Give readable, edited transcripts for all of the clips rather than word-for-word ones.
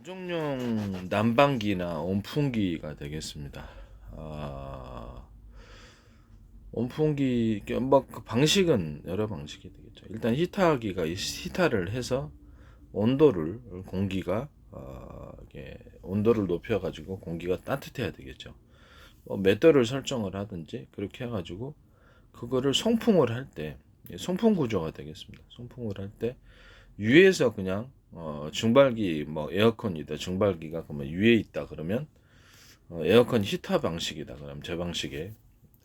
가정용 난방기나 온풍기가 되겠습니다. 온풍기 뭐그 방식은 여러 방식이 되겠죠. 일단 히타기가 히타를 해서 온도를 공기가 이게 온도를 높여가지고 공기가 따뜻해야 되겠죠. 몇 도를 설정을 하든지 그렇게 해가지고 그거를 송풍을 할 때 송풍 구조가 되겠습니다. 송풍을 할 때 위에서 그냥 증발기 뭐 에어컨이다 증발기가 그러면 위에 있다 그러면 에어컨 히터 방식이다 그럼 제 방식에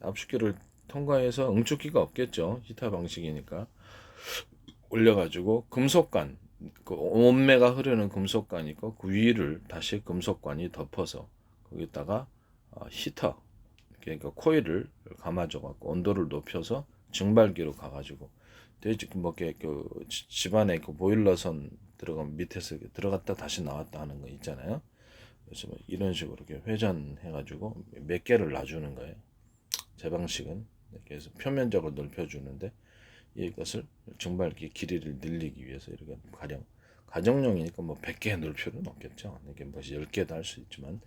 압축기를 통과해서 응축기가 없겠죠. 히터 방식이니까 올려가지고 금속관 그 온매가 흐르는 금속관이 있고 그 위를 다시 금속관이 덮어서 거기다가 히터 그러니까 코일을 감아줘 갖고 온도를 높여서 증발기로 가가지고 돼지 뭐 그 집안에 그 보일러선 들어가면 밑에서 들어갔다 다시 나왔다 하는 거 있잖아요. 그래서 뭐 이런 식으로 이렇게 회전해가지고 몇 개를 놔주는 거예요. 제 방식은 이렇게 해서 표면적으로 넓혀주는데 이것을 증발기 길이를 늘리기 위해서 이렇게 가정용이니까 뭐 100개 넣을 필요는 없겠죠. 이게 뭐 10개도 할 수 있지만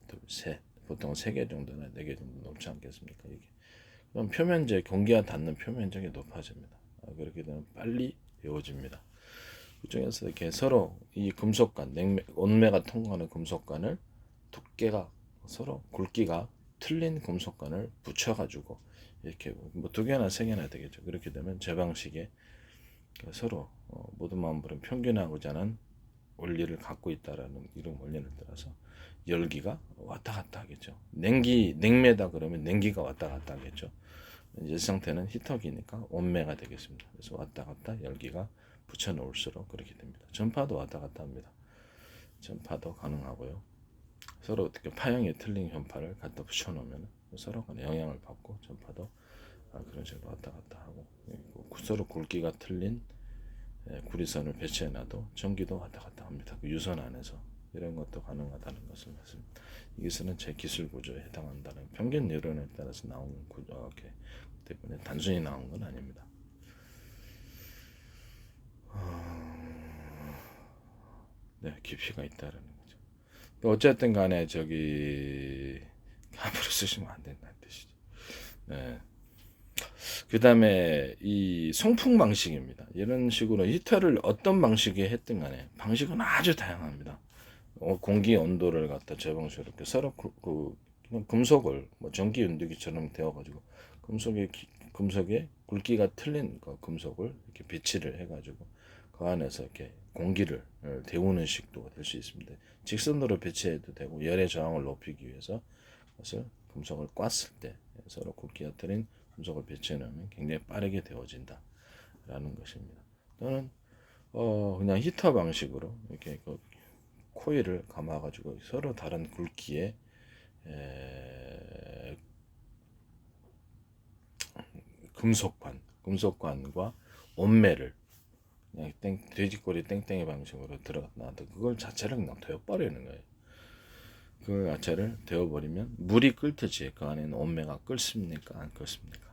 둘, 셋, 보통 3개 정도나 4개 정도 넘지 않겠습니까? 이게. 그럼 표면적 공기가 닿는 표면적이 높아집니다. 그렇게 되면 빨리 데워집니다. 그중에서 이렇게 서로 이 금속관, 온매가 통과하는 금속관을 두께가 서로 굵기가 틀린 금속관을 붙여가지고 이렇게 뭐 2개나 3개나 되겠죠. 그렇게 되면 제 방식에 서로 모든 마음으로 평균하고자 하는 원리를 갖고 있다라는 이런 원리를 따라서 열기가 왔다 갔다 하겠죠. 냉매다 그러면 냉기가 왔다 갔다 하겠죠. 이제 상태는 히터기니까 온매가 되겠습니다. 그래서 왔다 갔다 열기가 붙여놓을수록 그렇게 됩니다. 전파도 왔다 갔다 합니다. 전파도 가능하고요. 서로 어떻게 파형이 틀린 전파를 갖다 붙여놓으면 서로 간에 영향을 받고 전파도 그런 식으로 왔다 갔다 하고 서로 굵기가 틀린 구리선을 배치해놔도 전기도 왔다 갔다 합니다. 그 유선 안에서 이런 것도 가능하다는 것을 말씀드립니다. 이것은 제 기술 구조에 해당한다는 평균 이론에 따라서 나온 구조 때문에 단순히 나온 건 아닙니다. 네, 깊이가 있다라는 거죠. 어쨌든 간에 저기 함부로 쓰시면 안 된다는 뜻이죠. 네. 그 다음에 이 송풍 방식입니다. 이런 식으로 히터를 어떤 방식에 했든 간에 방식은 아주 다양합니다. 공기 온도를 갖다 재방식으로 이렇게 서로 금속을 뭐 전기 연두기처럼 되어가지고 금속에 굵기가 틀린 그 금속을 이렇게 배치를 해가지고 그 안에서 이렇게 공기를 데우는 식도 될 수 있습니다. 직선으로 배치해도 되고 열의 저항을 높이기 위해서 그것을 금속을 꽈을 때 서로 굵기가 틀린 금속을 배치해 놓으면 굉장히 빠르게 데워진다라는 것입니다. 또는 그냥 히터 방식으로 이렇게 그 코일을 감아가지고 서로 다른 굵기의 금속관과 온매를 그냥 돼지꼬리 땡땡이 방식으로 들어가도 그걸 자체를 그냥 데워버리는 거예요. 그 자체를 데워버리면 물이 끓듯이 그 안에는 온매가 끓습니까? 안 끓습니까?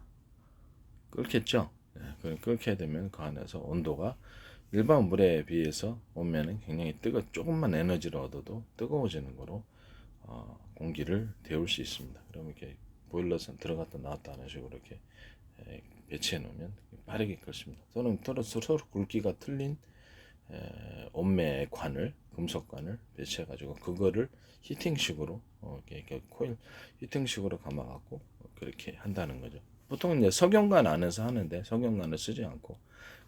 끓겠죠? 네, 끓게 되면 그 안에서 온도가 일반 물에 비해서 온면은 굉장히 조금만 에너지를 얻어도 뜨거워지는 거로 공기를 데울 수 있습니다. 그러면 이렇게 보일러선 들어갔다 나왔다 하는 식으로 이렇게 배치해 놓으면 빠르게 끓습니다. 또는 서로 굵기가 틀린 온매 관을 금속관을 배치해 가지고 그거를 히팅식으로 이렇게 코일 히팅식으로 감아 갖고 그렇게 한다는 거죠. 보통 이제 석영관 안에서 하는데 석영관을 쓰지 않고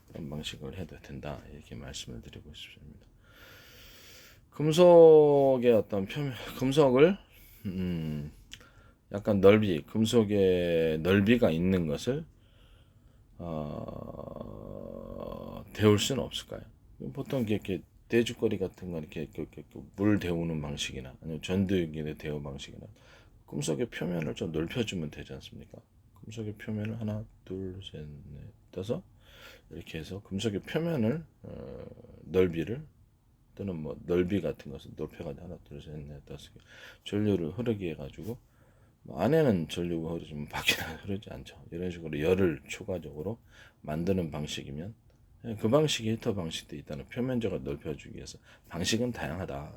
그런 방식을 해도 된다 이렇게 말씀을 드리고 싶습니다. 금속의 어떤 금속을 약간 금속의 넓이가 있는 것을 데울 수는 없을까요? 보통 이렇게 돼지꼬리 같은 거 이렇게 물 데우는 방식이나 아니면 전두엽기의 데우 방식이나 금속의 표면을 좀 넓혀주면 되지 않습니까? 금속의 표면을 하나, 둘, 셋, 넷, 다섯 이렇게 해서 금속의 표면을 넓이를 또는 뭐 넓이 같은 것을 높여가지고 하나, 둘, 셋, 넷, 다섯 개 전류를 흐르게 해가지고 뭐 안에는 전류가 흐르지만 밖에는 흐르지 않죠. 이런 식으로 열을 추가적으로 만드는 방식이면 그 방식이 히터 방식도 있다는 표면적을 넓혀주기 위해서 방식은 다양하다.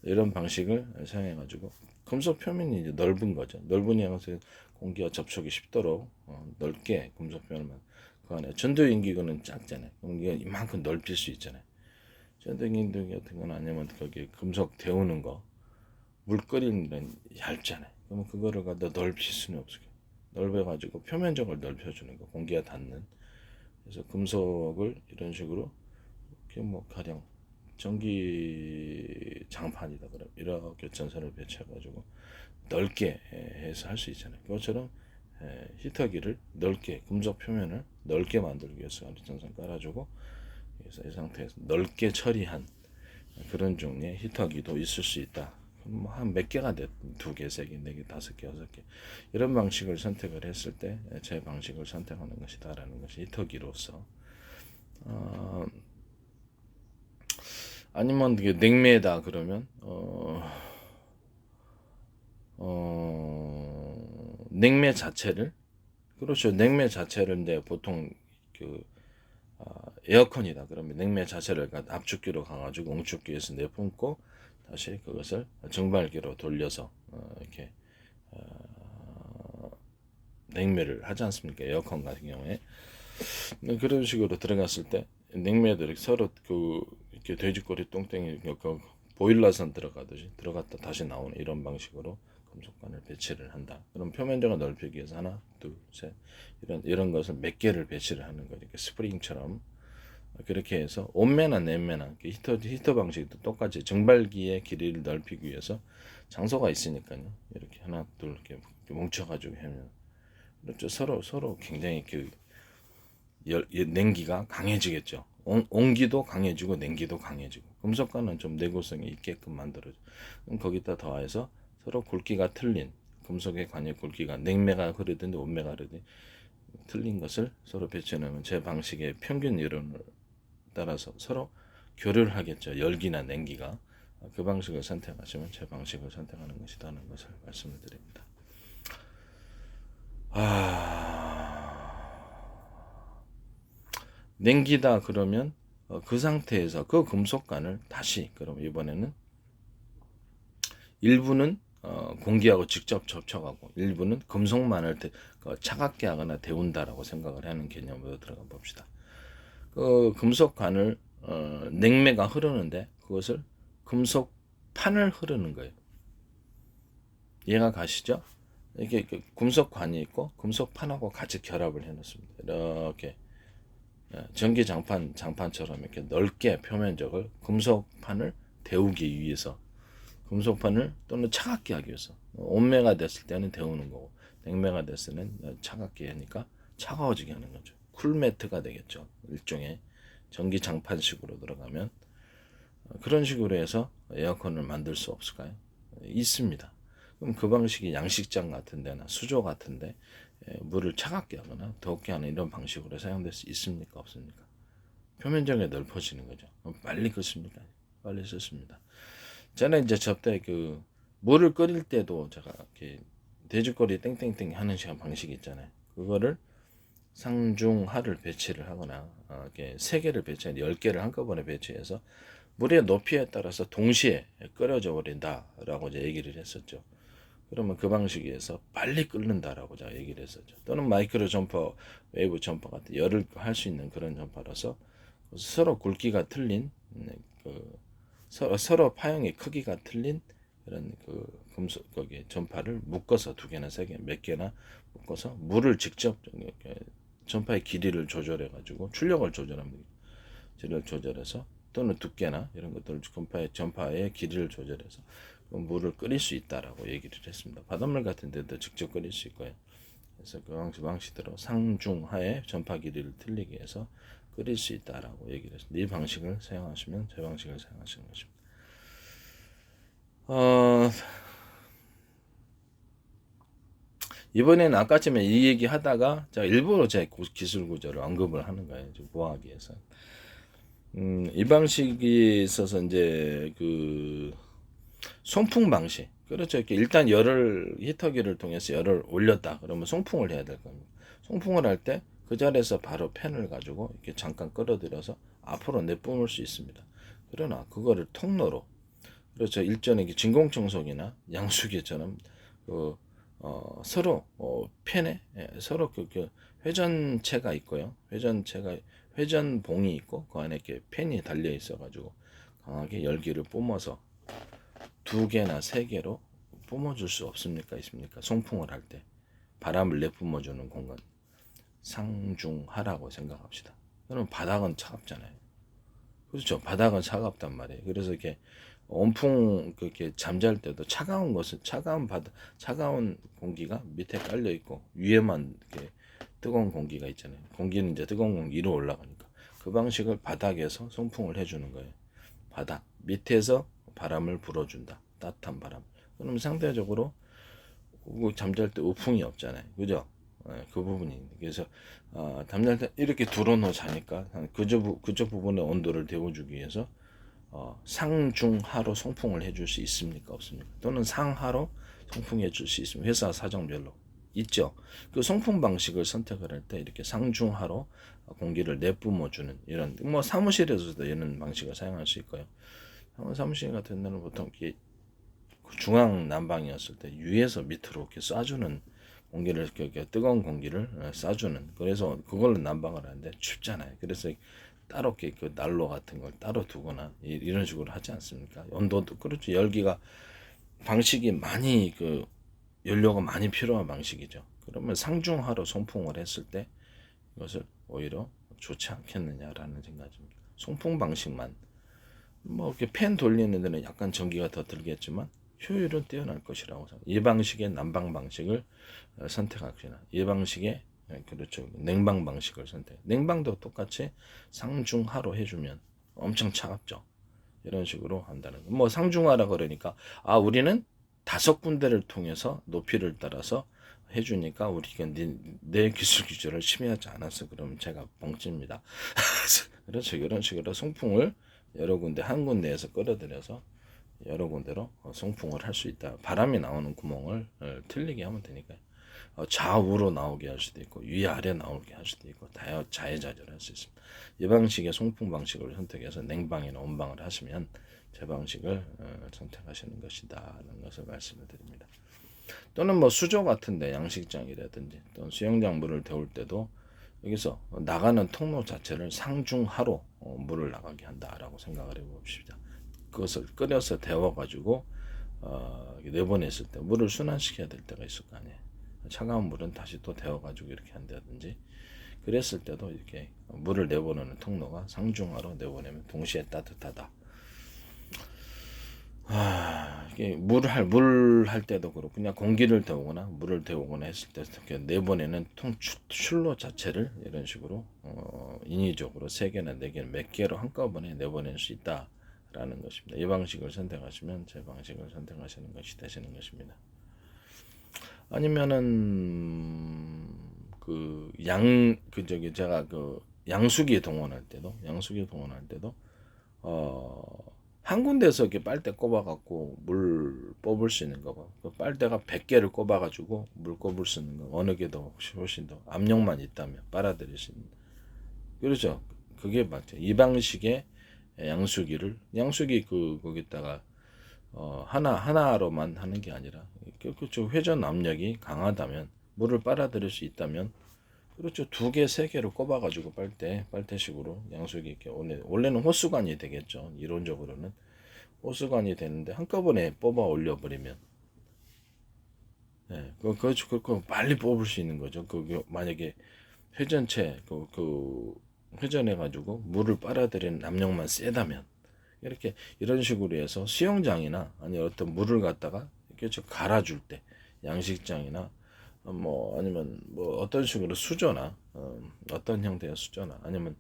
이런 방식을 사용해가지고 금속 표면이 이제 넓은 거죠. 넓은 양에서 공기와 접촉이 쉽도록 넓게 금속 표면을 그 안에 전도연기구는 작잖아요. 공기가 이만큼 넓힐 수 있잖아요. 전도연기구 같은 건 아니면 거기에 금속 데우는 거, 물 끓이는 건 얇잖아요. 그러면 그거를 갖다 넓힐 수는 없어요. 넓혀가지고 표면적을 넓혀주는 거, 공기가 닿는. 그래서 금속을 이런 식으로 이렇게 뭐 가령 전기 장판이다 그럼 이렇게 전선을 배치해가지고 넓게 해서 할 수 있잖아요. 그것처럼 히터기를 넓게 금속 표면을 넓게 만들기 위해서 전선 깔아주고 그래서 이 상태에서 넓게 처리한 그런 종류의 히터기도 있을 수 있다. 뭐 한 몇 개가 돼, 2개, 3개, 4개, 5개, 6개 이런 방식을 선택을 했을 때 제 방식을 선택하는 것이다라는 것이 히터기로서 아니면 이게 냉매다 그러면 냉매 자체를 그렇죠. 냉매 자체를 이제 보통 그 에어컨이다 그러면 냉매 자체를 압축기로 가가지고 응축기에서 내뿜고 다시 그것을 정발기로 돌려서 이렇게 냉매를 하지 않습니까? 에어컨 같은 경우에 그런 식으로 들어갔을 때 냉매들이 서로 그 이렇게 돼지꼬리 똥땡이 그 보일러선 들어가듯이 들어갔다 다시 나오는 이런 방식으로 금속관을 배치를 한다. 그럼 표면적을 넓히기 위해서 하나, 둘, 셋 이런 것을 몇 개를 배치를 하는 거죠. 스프링처럼 그렇게 해서 온매나 냉매나 히터 방식도 똑같이 정발기의 길이를 넓히기 위해서 장소가 있으니까요. 이렇게 하나, 둘 이렇게 뭉쳐가지고 하면 그렇죠. 서로 굉장히 그 냉기가 강해지겠죠. 온기도 강해지고 냉기도 강해지고 금속과는 좀 내구성이 있게끔 만들어져. 그럼 거기다 더해서 서로 굵기가 틀린 금속의 관의 굵기가 냉매가 흐르든지 온매가 흐르든지 틀린 것을 서로 배치해놓으면 제 방식의 평균 이론을 따라서 서로 교류를 하겠죠. 열기나 냉기가 그 방식을 선택하시면 제 방식을 선택하는 것이다는 것을 말씀을 드립니다. 냉기다 그러면 그 상태에서 그 금속관을 다시 그럼 이번에는 일부는 공기하고 직접 접촉하고 일부는 금속만을 차갑게 하거나 데운다라고 생각을 하는 개념으로 들어가 봅시다. 그 금속관을 냉매가 흐르는데 그것을 금속판을 흐르는 거예요. 이해가 가시죠? 이렇게 금속관이 있고 금속판하고 같이 결합을 해놓습니다. 이렇게 전기 장판처럼 이렇게 넓게 표면적을 금속판을 데우기 위해서 금속판을 또는 차갑게 하기 위해서 온매가 됐을 때는 데우는 거고 냉매가 됐을 때는 차갑게 하니까 차가워지게 하는 거죠. 쿨매트가 되겠죠. 일종의 전기 장판식으로 들어가면 그런 식으로 해서 에어컨을 만들 수 없을까요? 있습니다. 그럼 그 방식이 양식장 같은 데나 수조 같은 데 물을 차갑게 하거나 더웁게 하는 이런 방식으로 사용될 수 있습니까? 없습니까? 표면적이 넓어지는 거죠. 빨리 끓습니까? 빨리 썼습니다. 저는 이제 저때 그 물을 끓일 때도 제가 이렇게 돼지꼬리 땡땡땡 하는 시간 방식이 있잖아요. 그거를 상중하를 배치를 하거나 이렇게 3개를 배치한 10개를 한꺼번에 배치해서 물의 높이에 따라서 동시에 끓여져 버린다라고 이제 얘기를 했었죠. 그러면 그 방식에서 빨리 끓는다라고 제가 얘기를 했었죠. 또는 마이크로 점퍼, 웨이브 점퍼 같은 열을 할 수 있는 그런 점퍼라서 서로 굵기가 틀린 그 서로 파형의 크기가 틀린 이런 그 금속 거기 전파를 묶어서 2개나 3개, 몇 개나 묶어서 물을 직접 전파의 길이를 조절해 가지고 출력을 조절합니다. 질을 조절해서 또는 두께나 이런 것들을 전파의 길이를 조절해서 물을 끓일 수 있다라고 얘기를 했습니다. 바닷물 같은 데도 직접 끓일 수 있고요. 그래서 그 방식대로 상중하의 전파 길이를 틀리게 해서 끓일 수 있다라고 얘기를 했습니다. 이 방식을 사용하시면 제 방식을 사용하시는 것입니다. 이번에는 아까쯤에 이 얘기 하다가 제가 일부러 제 기술 구조를 언급을 하는 거예요. 좀 모아하기 위해서. 이 방식이 있어서 이제 그 송풍 방식. 그렇죠. 이렇게 일단 열을 히터기를 통해서 열을 올렸다. 그러면 송풍을 해야 될 겁니다. 송풍을 할 때 그 자리에서 바로 팬을 가지고 이렇게 잠깐 끌어들여서 앞으로 내뿜을 수 있습니다. 그러나 그거를 통로로, 그렇죠, 일전에 진공청소기나 양수기처럼 그 서로 팬에 서로 그 회전체가 있고요. 회전봉이 있고 그 안에 이렇게 팬이 달려 있어 가지고 강하게 열기를 뿜어서 두 개나 세 개로 뿜어줄 수 없습니까? 있습니까? 송풍을 할 때 바람을 내뿜어주는 공간, 상중하라고 생각합시다. 그러면 바닥은 차갑잖아요. 그렇죠. 바닥은 차갑단 말이에요. 그래서 이렇게 온풍 그렇게 잠잘 때도 차가운 것은 차가운 공기가 밑에 깔려 있고 위에만 이렇게 뜨거운 공기가 있잖아요. 공기는 이제 뜨거운 공기 위로 올라가니까 그 방식을 바닥에서 송풍을 해주는 거예요. 바닥 밑에서 바람을 불어준다. 따뜻한 바람. 그러면 상대적으로 잠잘 때 우풍이 없잖아요. 그죠? 그 부분이. 그래서 잠잘 때 이렇게 들어놓 자니까 그쪽 부분의 온도를 데워주기 위해서 상중하로 송풍을 해줄 수 있습니까? 없습니까? 또는 상하로 송풍해 줄 수 있습니까? 회사 사정별로 있죠. 그 송풍 방식을 선택을 할 때 이렇게 상중하로 공기를 내뿜어주는 이런 뭐 사무실에서도 이런 방식을 사용할 수 있고요. 사무실 같은 데는 보통 이렇게 중앙 난방이었을 때 위에서 밑으로 이렇게 쏴주는 공기를 이렇게 뜨거운 공기를 쏴주는, 그래서 그걸로 난방을 하는데 춥잖아요. 그래서 따로 이렇게 그 난로 같은 걸 따로 두거나 이런 식으로 하지 않습니까? 온도도 그렇죠. 열기가 방식이 많이 그 연료가 많이 필요한 방식이죠. 그러면 상중하로 송풍을 했을 때 이것을 오히려 좋지 않겠느냐라는 생각입니다. 송풍 방식만 뭐 이렇게 팬 돌리는 데는 약간 전기가 더 들겠지만 효율은 뛰어날 것이라고 생각합니다. 이 방식의 난방 방식을 선택하거나 이 방식의 그렇죠, 냉방 방식을 선택. 냉방도 똑같이 상중하로 해주면 엄청 차갑죠. 이런 식으로 한다는 거. 뭐 상중하라 그러니까 우리는 5군데를 통해서 높이를 따라서 해주니까 우리가 내 기술 기준을 침해하지 않았어. 그러면 제가 뻥칩니다. 그렇죠. 이런 식으로 송풍을 여러 군데 한 군데에서 끌어들여서 여러 군데로 송풍을 할 수 있다. 바람이 나오는 구멍을 틀리게 하면 되니까요. 좌우로 나오게 할 수도 있고 위아래 나오게 할 수도 있고 자해자절할 수 있습니다. 이 방식의 송풍 방식을 선택해서 냉방이나 온방을 하시면 제 방식을 선택하시는 것이다 라는 것을 말씀을 드립니다. 또는 뭐 수조 같은데 양식장이라든지 또는 수영장 물을 데울 때도 여기서 나가는 통로 자체를 상중하로 물을 나가게 한다라고 생각을 해봅시다. 그것을 끓여서 데워가지고 내보냈을 때 물을 순환시켜야 될 때가 있을 거 아니에요. 차가운 물은 다시 또 데워가지고 이렇게 한다든지 그랬을 때도 이렇게 물을 내보내는 통로가 상중하로 내보내면 동시에 따뜻하다. 이게 물 할 때도 그렇고 그냥 공기를 데우거나 물을 데우거나 했을 때 이렇게 내보내는 출로 자체를 이런 식으로 인위적으로 3개나 4개 몇 개로 한꺼번에 내보낼 수 있다라는 것입니다. 이 방식을 선택하시면 제 방식을 선택하시는 것이 되시는 것입니다. 아니면은 제가 양수기 동원할 때도 한 군데서 이렇게 빨대 꼽아갖고 물 뽑을 수 있는 거, 그 빨대가 100개를 꼽아가지고 물 꼽을 수 있는 거, 어느 게 더 훨씬 더 압력만 있다면 빨아들일 수 있는, 그렇죠. 그게 맞죠. 이 방식의 양수기 거기다가 하나로만 하는 게 아니라 그렇죠. 회전 압력이 강하다면 물을 빨아들일 수 있다면 그렇죠. 2개, 3개로 꼽아가지고 빨대식으로 양수기 이렇게 원래는 호수관이 되겠죠. 이론적으로는 호수관이 되는데 한꺼번에 뽑아 올려버리면, 그거 빨리 뽑을 수 있는 거죠. 만약에 회전체 회전해가지고 물을 빨아들이는 압력만 세다면 이런 식으로 해서 수영장이나 아니 어떤 물을 갖다가 이렇게 좀 갈아줄 때 양식장이나 뭐 아니면 뭐 어떤 식으로 수조나 어떤 형태의 수조나 아니면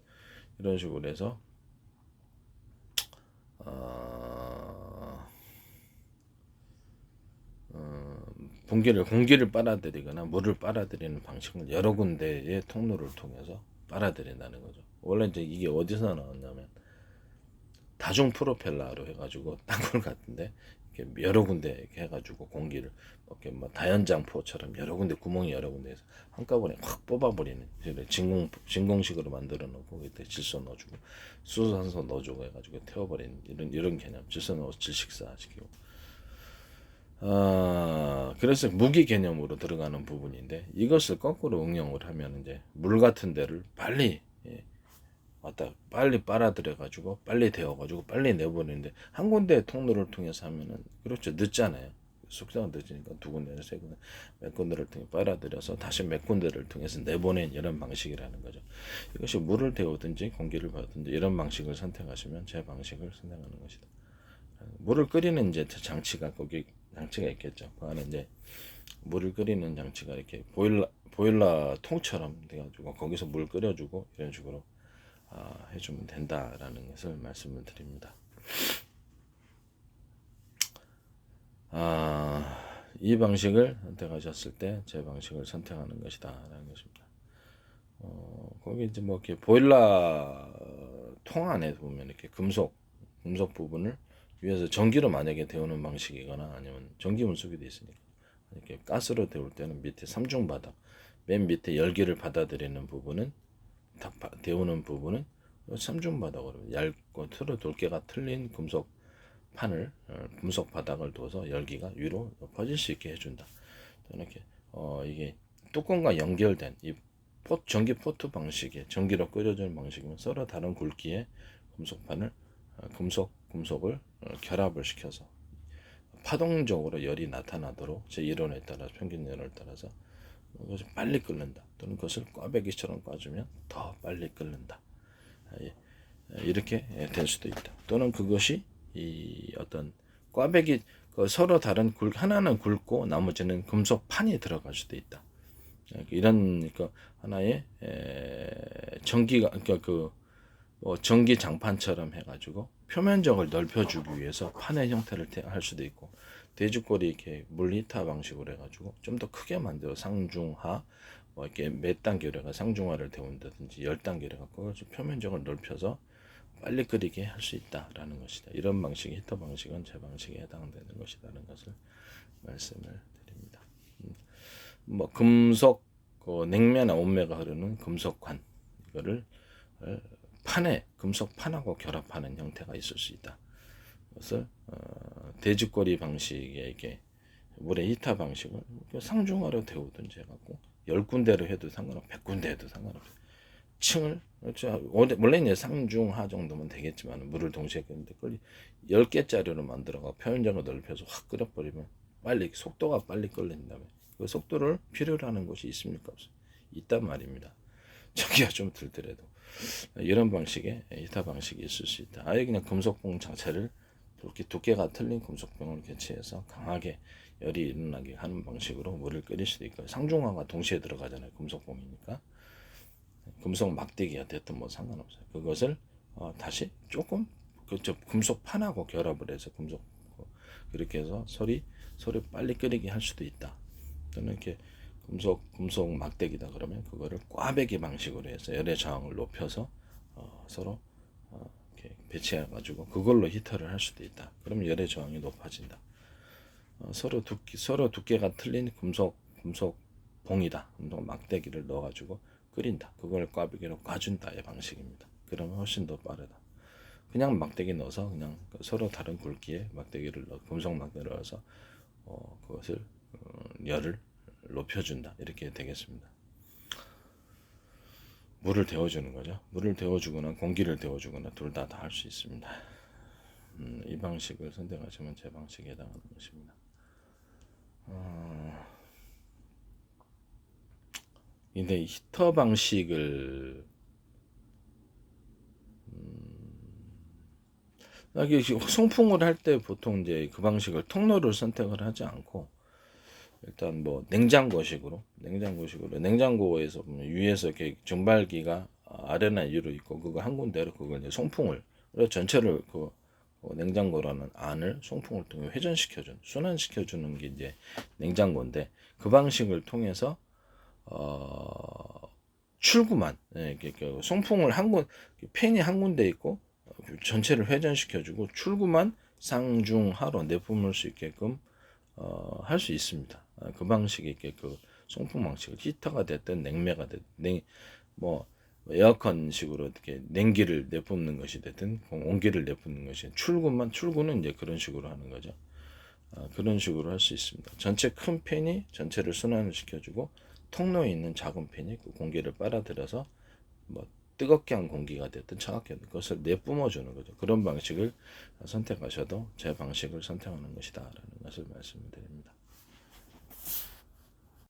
이런 식으로 해서 공기를 빨아들이거나 물을 빨아들이는 방식은 여러 군데의 통로를 통해서 빨아들인다는 거죠. 원래 이제 이게 어디서 나왔냐면 다중 프로펠러로 해가지고 땅굴 같은데 이렇게 여러 군데 이렇게 해가지고 공기를 이렇게 뭐 다연장포처럼 여러 군데 구멍이 여러 군데에서 한꺼번에 확 뽑아버리는 진공식으로 만들어 놓고 그때 질소 넣어주고 수소산소 넣어주고 해가지고 태워버리는 이런 개념. 질소 넣어서 질식사시키고. 그래서 무기 개념으로 들어가는 부분인데 이것을 거꾸로 응용을 하면 이제 물 같은 데를 빨리 왔다 빨리 빨아들여 가지고 빨리 데워 가지고 빨리 내보내는데 한 군데 통로를 통해서 하면은 그렇죠, 늦잖아요. 속도가 늦으니까 두 군데나 세 군데 몇 군데를 통해 빨아들여서 다시 몇 군데를 통해서 내보낸 이런 방식이라는 거죠. 이것이 물을 데우든지 공기를 받든지 이런 방식을 선택하시면 제 방식을 선택하는 것이다. 물을 끓이는 이제 장치가 거기 장치가 있겠죠. 그 안에 이제 물을 끓이는 장치가 이렇게 보일러 통처럼 돼가지고 거기서 물 끓여주고 이런 식으로 해주면 된다라는 것을 말씀을 드립니다. 이 방식을 선택하셨을 때 제 방식을 선택하는 것이다라는 것입니다. 거기 이제 뭐 이렇게 보일러 통 안에 보면 이렇게 금속 부분을 위에서 전기로 만약에 데우는 방식이거나 아니면 전기 문속이 돼 있으니까 이렇게 가스로 데울 때는 밑에 삼중 바닥 맨 밑에 열기를 받아들이는 부분은 데우는 부분은 삼중 바닥으로 얇고 틀어 돌개가 틀린 금속 판을 금속 바닥을 둬서 열기가 위로 퍼질 수 있게 해준다. 이렇게 이게 뚜껑과 연결된 이 전기 포트 방식의 전기로 끓여주는 방식이면 서로 다른 굵기의 금속판을 금속을 결합을 시켜서 파동적으로 열이 나타나도록 제 이론에 따라 평균 이론에 따라서 그것을 빨리 끓는다 또는 그것을 꽈배기처럼 꽈주면 더 빨리 끓는다. 이렇게 될 수도 있다. 또는 그것이 이 어떤 꽈배기 서로 다른 하나는 굵고 나머지는 금속판이 들어갈 수도 있다. 이런 하나의 전기가 그러니까 전기 장판처럼 해가지고 표면적을 넓혀주기 위해서 판의 형태를 할 수도 있고 돼지꼬리 이렇게 물 히터 방식으로 해가지고 좀 더 크게 만들어 상중하 뭐 이렇게 몇 단계로 해가 상중하를 데운다든지 10단계로 해갖고 표면적을 넓혀서 빨리 끓이게 할 수 있다라는 것이다. 이런 방식 히터 방식은 제 방식에 해당되는 것이라는 것을 말씀을 드립니다. 뭐 금속 냉매나 온매가 흐르는 금속관 이거를 판에 금속판하고 결합하는 형태가 있을 수 있다. 그것을 돼지꼬리 방식의 이게 물의 히터 방식을 상중하로 데우든지 해갖고 10군데로 해도 상관없고 100군데 해도 상관없어요. 층을 원래 이제 상중하 정도면 되겠지만 물을 동시에 끓는데 10개짜리로 만들어가 표면적을 넓혀서 확 끓여버리면 빨리 속도가 빨리 끓는다며 그 속도를 필요로 하는 곳이 있습니까? 없어요. 있단 말입니다. 전기가 좀 들더라도 이런 방식의 히터 방식이 있을 수 있다. 아예 그냥 금속봉 자체를 이렇게 두께가 틀린 금속병을 개체해서 강하게 열이 일어나게 하는 방식으로 물을 끓일 수도 있고 상중하가 동시에 들어가잖아요. 금속봉이니까 금속 막대기가 됐든 뭐 상관없어요. 그것을 다시 조금 금속판하고 결합을 해서 그렇게 해서 소리 빨리 끓이게 할 수도 있다. 또는 이렇게 금속 막대기다 그러면 그거를 꽈배기 방식으로 해서 열의 저항을 높여서 서로 이렇게 배치해 가지고 그걸로 히터를 할 수도 있다. 그러면 열의 저항이 높아진다. 서로 두께가 틀린 금속 봉이다. 금속 막대기를 넣어 가지고 끓인다. 그걸 꽈배기로 꽈준다의 방식입니다. 그러면 훨씬 더 빠르다. 그냥 막대기 넣어서 그냥 서로 다른 굵기의 막대기를 금속 막대기를 넣어서 그것을 열을 높여준다. 이렇게 되겠습니다. 물을 데워주는 거죠. 물을 데워주거나 공기를 데워주거나 둘 다 할 수 있습니다. 이 방식을 선택하시면 제 방식에 해당하는 것입니다. 근데 히터 방식을 송풍을 할 때 보통 이제 그 방식을 통로를 선택을 하지 않고 일단 뭐 냉장고식으로 냉장고에서 보면 위에서 이렇게 증발기가 아래나 위로 있고 그거 한 군데로 그걸 이제 송풍을 전체를 그 냉장고라는 안을 송풍을 통해 회전시켜주는 순환시켜주는 게 이제 냉장고인데 그 방식을 통해서 출구만 송풍을 팬이 한 군데 있고 전체를 회전시켜주고 출구만 상중하로 내뿜을 수 있게끔 할 수 있습니다. 그 방식이 있게 그 송풍 방식을 히터가 됐든 냉매가 됐든 뭐 에어컨식으로 어떻게 냉기를 내뿜는 것이 됐든 온기를 내뿜는 것이 출구는 이제 그런 식으로 하는 거죠. 그런 식으로 할 수 있습니다. 전체 큰 팬이 전체를 순환을 시켜주고 통로에 있는 작은 팬이 그 공기를 빨아들여서 뭐 뜨겁게 한 공기가 됐든 차갑게 한 것을 내뿜어주는 거죠. 그런 방식을 선택하셔도 제 방식을 선택하는 것이다라는 것을 말씀드립니다.